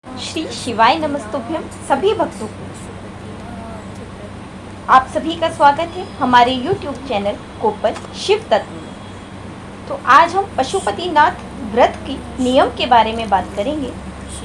श्री शिवाय नमस्तुभ्यम सभी भक्तों को आप सभी का स्वागत है हमारे YouTube चैनल कोपल शिव तत्व में। तो आज हम पशुपतिनाथ व्रत की नियम के बारे में बात करेंगे।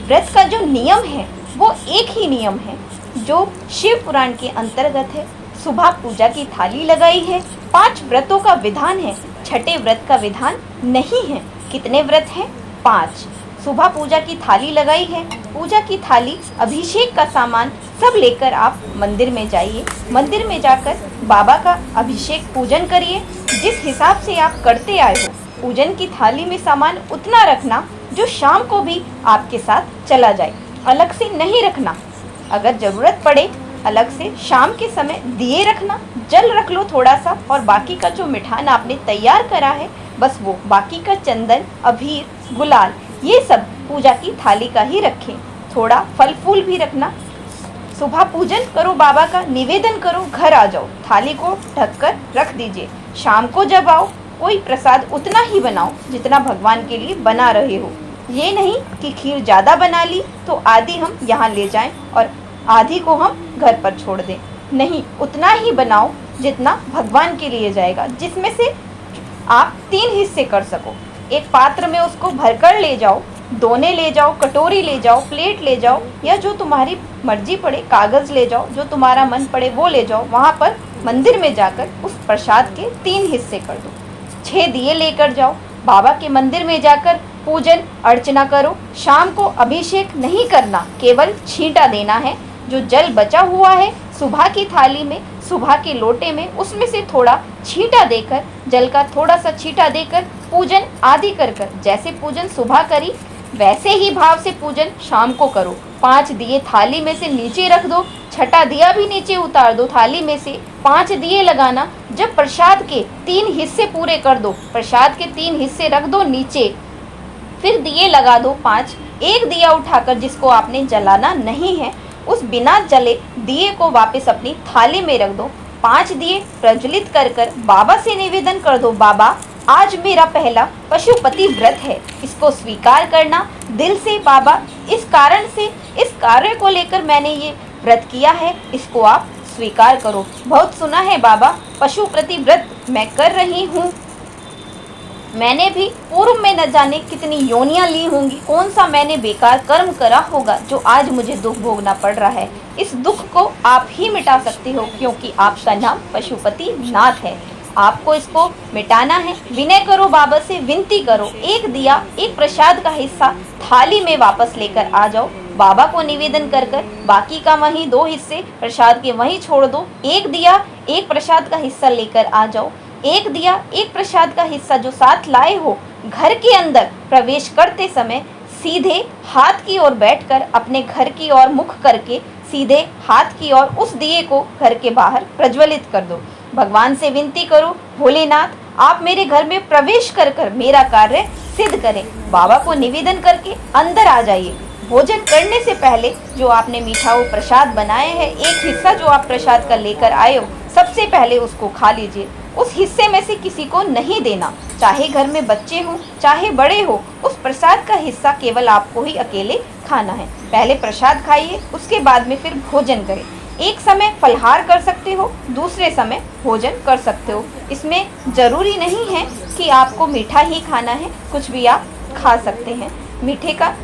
व्रत का जो नियम है वो एक ही नियम है जो शिव पुराण के अंतर्गत है। सुबह पूजा की थाली लगाई है। 5 व्रतों का विधान है, छठे व्रत का विधान नहीं है। कितने व्रत हैं? 5। सुबह पूजा की थाली लगाई है। पूजा की थाली, अभिषेक का सामान सब लेकर आप मंदिर में जाइए। मंदिर में जाकर बाबा का अभिषेक पूजन करिए। जिस हिसाब से आप करते आए हो, पूजन की थाली में सामान उतना रखना जो शाम को भी आपके साथ चला जाए। अलग से नहीं रखना। अगर ज़रूरत पड़े अलग से शाम के समय दिए रखना, जल रख लो थोड़ा सा, और बाकी का जो मिठान आपने तैयार करा है बस वो, बाकी का चंदन, अबीर, गुलाल, ये सब पूजा की थाली का ही रखें। थोड़ा फल फूल भी रखना। सुबह पूजन करो, बाबा का निवेदन करो, घर आ जाओ, थाली को ढककर रख दीजिए। शाम को जब आओ कोई प्रसाद उतना ही बनाओ जितना भगवान के लिए बना रहे हो। ये नहीं कि खीर ज़्यादा बना ली तो आधी हम यहाँ ले जाएं और आधी को हम घर पर छोड़ दें। नहीं, उतना ही बनाओ जितना भगवान के लिए जाएगा, जिसमें से आप 3 हिस्से कर सको। एक पात्र में उसको भरकर ले जाओ, दोने ले जाओ, कटोरी ले जाओ, प्लेट ले जाओ, या जो तुम्हारी मर्जी पड़े कागज़ ले जाओ, जो तुम्हारा मन पड़े वो ले जाओ। वहाँ पर मंदिर में जाकर उस प्रसाद के 3 हिस्से कर दो। 6 दिए लेकर जाओ, बाबा के मंदिर में जाकर पूजन अर्चना करो। शाम को अभिषेक नहीं करना, केवल छींटा देना है। जो जल बचा हुआ है सुबह की थाली में, सुबह के लोटे में, उसमें से थोड़ा छींटा देकर, जल का थोड़ा सा छींटा देकर पूजन आदि कर जैसे पूजन सुबह करी वैसे ही भाव से पूजन शाम को करो। 5 दिए थाली में से नीचे रख दो, छठा दिया भी नीचे उतार दो थाली में से। 5 दिए लगाना। जब प्रसाद के 3 हिस्से पूरे कर दो, प्रसाद के 3 हिस्से रख दो नीचे, फिर दिए लगा दो 5। एक दिया उठाकर जिसको आपने जलाना नहीं है, उस बिना जले दिए को वापस अपनी थाली में रख दो। 5 दिए प्रज्वलित कर बाबा से निवेदन कर दो, बाबा आज मेरा पहला पशुपति व्रत है, इसको स्वीकार करना दिल से। बाबा इस कारण से, इस कार्य को लेकर मैंने ये व्रत किया है, इसको आप स्वीकार करो। बहुत सुना है बाबा पशुपति व्रत मैं कर रही हूँ, मैंने भी पूर्व में न जाने कितनी योनियां ली होंगी, कौन सा मैंने बेकार कर्म करा होगा जो आज मुझे दुख भोगना पड़ रहा है। इस दुख को आप ही मिटा सकते हो, क्योंकि आपका नाम पशुपति नाथ है। आपको इसको मिटाना है। विनय करो, बाबा से विनती करो। एक दिया, एक प्रसाद का हिस्सा थाली में वापस लेकर आ जाओ। बाबा को निवेदन कर बाकी का वहीं 2 हिस्से प्रसाद के वहीं छोड़ दो। एक दिया, एक प्रसाद का हिस्सा लेकर आ जाओ। एक दिया, एक प्रसाद का हिस्सा जो साथ लाए हो, घर के अंदर प्रवेश करते समय सीधे हाथ की ओर बैठकर, अपने घर की ओर मुख करके सीधे हाथ की ओर उस दिए को घर के बाहर प्रज्वलित कर दो। भगवान से विनती करो, भोलेनाथ आप मेरे घर में प्रवेश कर मेरा कार्य सिद्ध करें। बाबा को निवेदन करके अंदर आ जाइए। भोजन करने से पहले जो आपने मीठा वो प्रसाद बनाए हैं, एक हिस्सा जो आप प्रसाद का लेकर आए हो, सबसे पहले उसको खा लीजिए। उस हिस्से में से किसी को नहीं देना, चाहे घर में बच्चे हो चाहे बड़े हो। उस प्रसाद का हिस्सा केवल आपको ही अकेले खाना है। पहले प्रसाद खाइए, उसके बाद में फिर भोजन करें। एक समय फलहार कर सकते हो, दूसरे समय भोजन कर सकते हो। इसमें ज़रूरी नहीं है कि आपको मीठा ही खाना है, कुछ भी आप खा सकते हैं। मीठे का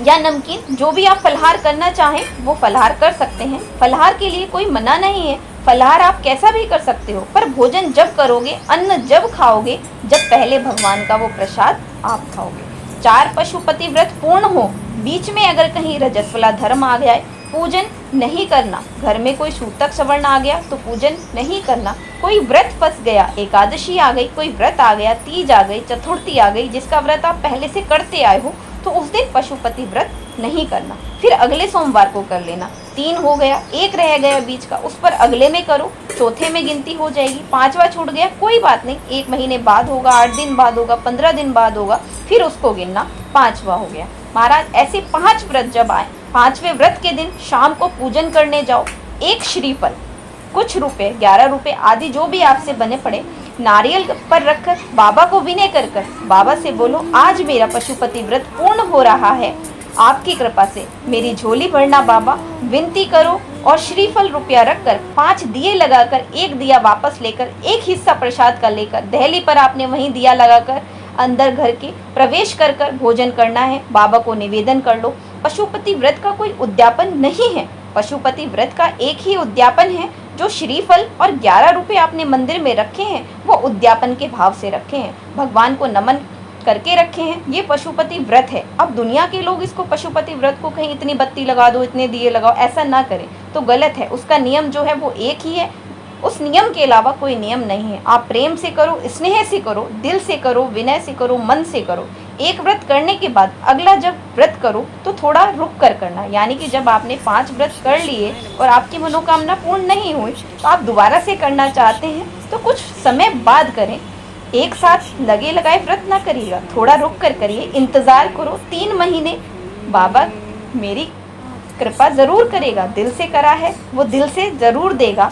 या नमकीन, जो भी आप फलहार करना चाहें वो फलहार कर सकते हैं। फलहार के लिए कोई मना नहीं है, फलहार आप कैसा भी कर सकते हो। पर भोजन जब करोगे, अन्न जब खाओगे, जब पहले भगवान का वो प्रसाद आप खाओगे। 4 पशुपति व्रत पूर्ण हो, बीच में अगर कहीं रजस्वला धर्म आ गया, पूजन नहीं करना। घर में कोई सूतक सवर्ण आ गया तो पूजन नहीं करना। कोई व्रत फंस गया, एकादशी आ गई, कोई व्रत आ गया, तीज आ गई, चतुर्थी आ गई, जिसका व्रत आप पहले से करते आए हो, तो उस दिन पशुपति व्रत नहीं करना। फिर अगले सोमवार को कर लेना। 3 हो गया, 1 रह गया बीच का, उस पर अगले में करो, चौथे में गिनती हो जाएगी। 5वां छूट गया, कोई बात नहीं, 1 महीने बाद होगा, 8 दिन बाद होगा, 15 दिन बाद होगा, फिर उसको गिनना। 5वां हो गया। महाराज ऐसे 5 व्रत जब आए, 5वें व्रत के दिन शाम को पूजन करने जाओ। एक श्रीफल, कुछ रुपए, 11 रुपए आदि जो भी आपसे बने पड़े, नारियल पर रखकर बाबा को विनय कर बाबा से बोलो, आज मेरा पशुपति व्रत पूर्ण हो रहा है, आपकी कृपा से मेरी झोली भरना बाबा, विनती करो और श्रीफल रुपया रखकर 5 दिए लगाकर एक दिया वापस लेकर एक हिस्सा प्रसाद का लेकर दहली पर आपने वहीं दिया लगाकर अंदर घर के प्रवेश कर कर भोजन करना है। बाबा को निवेदन कर लो। पशुपति व्रत का कोई उद्यापन नहीं है। पशुपति व्रत का एक ही उद्यापन है, जो श्रीफल और 11 रुपए आपने मंदिर में रखे हैं वो उद्यापन के भाव से रखे हैं, भगवान को नमन करके रखे हैं। ये पशुपति व्रत है। अब दुनिया के लोग इसको पशुपति व्रत को कहीं इतनी बत्ती लगा दो, इतने दिए लगाओ, ऐसा ना करें तो गलत है। उसका नियम जो है वो एक ही है, उस नियम के अलावा कोई नियम नहीं है। आप प्रेम से करो, स्नेह से करो, दिल से करो, विनय से करो, मन से करो। एक व्रत करने के बाद अगला जब व्रत करो तो थोड़ा रुक कर करना, यानी कि जब आपने 5 व्रत कर लिए और आपकी मनोकामना पूर्ण नहीं हुई तो आप दोबारा से करना चाहते हैं तो कुछ समय बाद करें। एक साथ लगे लगाए व्रत ना करिएगा, थोड़ा रुक कर करिए, इंतज़ार करो 3 महीने। बाबा मेरी कृपा ज़रूर करेगा, दिल से करा है वो दिल से ज़रूर देगा,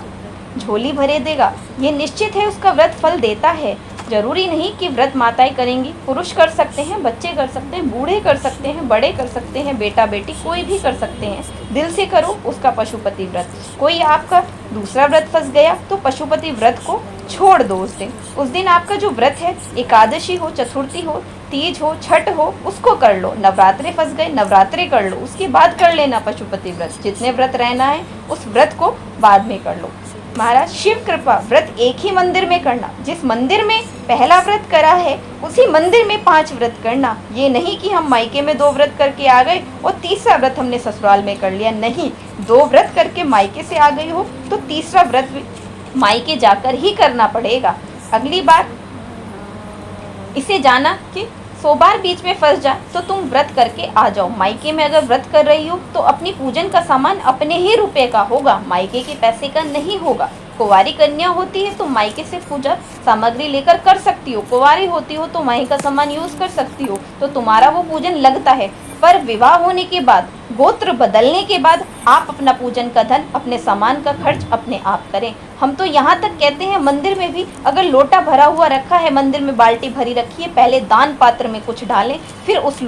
झोली भरे देगा, ये निश्चित है। उसका व्रत फल देता है। जरूरी नहीं कि व्रत माताएं करेंगी, पुरुष कर सकते हैं, बच्चे कर सकते हैं, बूढ़े कर सकते हैं, बड़े कर सकते हैं, बेटा बेटी कोई भी कर सकते हैं। दिल से करो उसका पशुपति व्रत। कोई आपका दूसरा व्रत फंस गया तो पशुपति व्रत को छोड़ दो। उस दिन आपका जो व्रत है, एकादशी हो, चतुर्थी हो, तीज हो, छठ हो, उसको कर लो। नवरात्रे फंस गए, नवरात्रे कर लो, उसके बाद कर लेना पशुपति व्रत। जितने व्रत रहना है उस व्रत को बाद में कर लो। महाराज शिव कृपा व्रत एक ही मंदिर में करना। जिस मंदिर में पहला व्रत करा है उसी मंदिर में 5 व्रत करना। ये नहीं कि हम मायके में 2 व्रत करके आ गए और तीसरा व्रत हमने ससुराल में कर लिया। नहीं, 2 व्रत करके मायके से आ गई हो तो तीसरा व्रत भी मायके जाकर ही करना पड़ेगा। अगली बार इसे जाना कि 100 बार बीच में फंस जाए तो तुम व्रत करके आ जाओ। मायके में अगर व्रत कर रही हो तो अपनी पूजन का सामान अपने ही रुपए का होगा, मायके के पैसे का नहीं होगा। कुंवारी कन्या होती है तो मायके से पूजा सामग्री लेकर कर सकती हो, कुंवारी होती हो तो मायके का सामान यूज कर सकती हो, तो तुम्हारा वो पूजन लगता है। पर विवाह होने के बाद, गोत्र बदलने के बाद आप अपना पूजन का धन, अपने सामान का खर्च अपने आप करें। हम तो यहाँ तक कहते हैं मंदिर में भी अगर लोटा भरा हुआ रखा है, मंदिर में बाल्टी भरी रखी है, पहले दान पात्र में कुछ डालें, फिर उस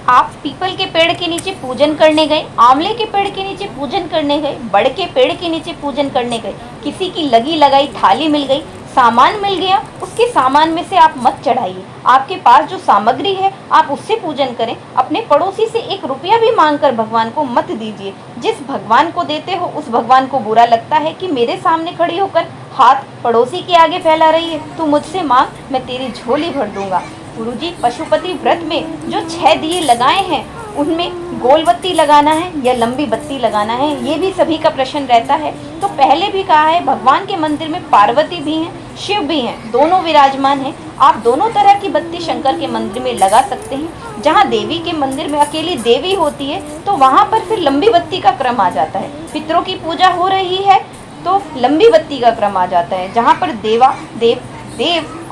आप पीपल के पेड़ के नीचे पूजन करने गए, आंवले के पेड़ के नीचे पूजन करने गए, बड़ के पेड़ के नीचे पूजन करने गए, किसी की लगी लगाई थाली मिल गई, सामान मिल गया, उसके सामान में से आप मत चढ़ाइए। आपके पास जो सामग्री है आप उससे पूजन करें। अपने पड़ोसी से 1 रुपया भी मांगकर भगवान को मत दीजिए। जिस भगवान को देते हो उस भगवान को बुरा लगता है कि मेरे सामने खड़ी होकर हाथ पड़ोसी के आगे फैला रही है। तू मुझसे मांग, मैं तेरी झोली भर दूंगा। गुरुजी, पशुपति व्रत में जो 6 दिए लगाए हैं उनमें गोल बत्ती लगाना है या लंबी बत्ती लगाना है, ये भी सभी का प्रश्न रहता है। तो पहले भी कहा है, भगवान के मंदिर में पार्वती भी हैं, शिव भी हैं, दोनों विराजमान हैं। आप दोनों तरह की बत्ती शंकर के मंदिर में लगा सकते हैं। जहाँ देवी के मंदिर में अकेली देवी होती है तो वहाँ पर फिर लंबी बत्ती का क्रम आ जाता है। पितरों की पूजा हो रही है तो लंबी बत्ती का क्रम आ जाता है। जहाँ पर देव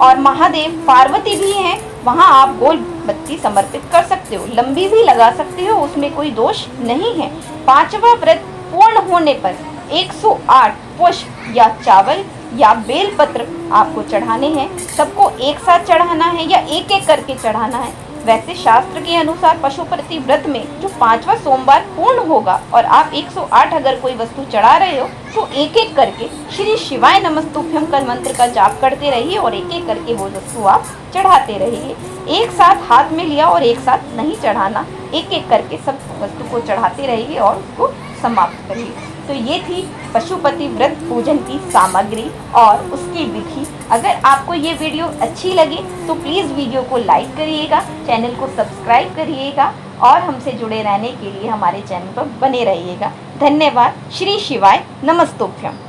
और महादेव पार्वती भी हैं, वहाँ आप गोल बत्ती समर्पित कर सकते हो, लंबी भी लगा सकते हो, उसमें कोई दोष नहीं है। 5वां व्रत पूर्ण होने पर 108 पुष्प या चावल या बेलपत्र आपको चढ़ाने हैं। सबको एक साथ चढ़ाना है या एक एक करके चढ़ाना है। वैसे शास्त्र के अनुसार पशुपति व्रत में जो 5वां सोमवार पूर्ण होगा और आप 108 अगर कोई वस्तु चढ़ा रहे हो तो एक एक करके श्री शिवाय नमस्तुभ्यं का मंत्र का जाप करते रहिए और एक एक करके वो वस्तु आप चढ़ाते रहिए। एक साथ हाथ में लिया और एक साथ नहीं चढ़ाना, एक एक करके सब वस्तु को चढ़ाते रहिए और उसको समाप्त करिए। तो ये थी पशुपति व्रत पूजन की सामग्री और उसकी विधि। अगर आपको ये वीडियो अच्छी लगे तो प्लीज़ वीडियो को लाइक करिएगा, चैनल को सब्सक्राइब करिएगा और हमसे जुड़े रहने के लिए हमारे चैनल पर बने रहिएगा। धन्यवाद। श्री शिवाय नमस्तुभ्यं।